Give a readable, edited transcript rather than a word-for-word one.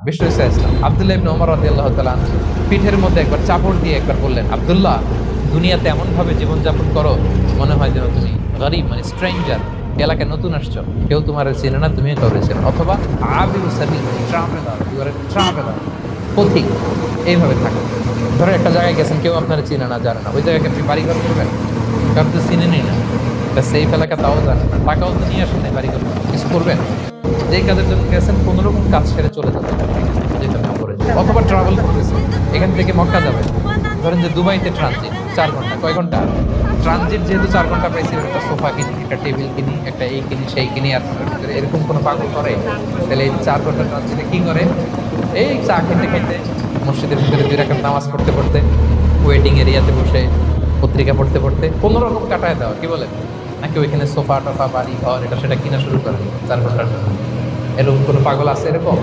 বিষ্ণু ইসলাম আব্দুল্লাহ ইবনে ওমর রাদিয়াল্লাহু তাআলা পিঠের মধ্যে একবার চাপড় দিয়ে একবার বললেন, আব্দুল্লাহ, দুনিয়াতে এমন ভাবে জীবনযাপন করো মনে হয় যেন তুমি গরিব, মানে স্ট্রেঞ্জার, এলাকায় নতুন আসছো, কেউ তোমার চেনে না, তুমিও কাউরে চেনো, অথবা আবিরু সাবিল, traveller, you are a traveller, পথিক, এইভাবে থাকো। ধরো একটা জায়গায় গেছেন, কেউ আপনার চিনে না, জানে না, ওই জায়গায় আপনি বাড়িঘর করবেন, কারণ তো চিনেনই না, তা সেফ এলাকা তাও জানে না, টাকাও তো নিয়ে আসেন নাই বাড়িঘর, কিছু করবেন? যেই কাজের জন্য গেছেন কোন রকম কাজ সেরে চলে যাবেন, যেটা না করে, অথবা ট্রাভেল করতেছেন, এখান থেকে মক্কা যাবেন, ধরেন যে দুবাইতে ট্রানজিট 4 ঘন্টা, কয় ঘন্টা ট্রানজিট, যেহেতু 4 ঘন্টা পাইছি, একটা সোফা কিনি, একটা টেবিল কিনি, একটা এই কিনি সেই কিনি, আর এরকম কোনো পাগল করে? তাহলে এই 4 ঘন্টা ট্রানজিটে কি করে? এই চা খেতে খেতে, মসজিদের ভিতরে 2 রাকাত নামাজ পড়তে পড়তে, ওয়েটিং এরিয়াতে বসে পত্রিকা পড়তে পড়তে কোনো রকম কাটায় দেওয়া, কি বলে? নাকি ওইখানে সোফা টোফা বাড়ি ঘর এটা সেটা কিনা শুরু করে 4 ঘন্টার জন্য? এরকম কোনো পাগল আছে এরকম?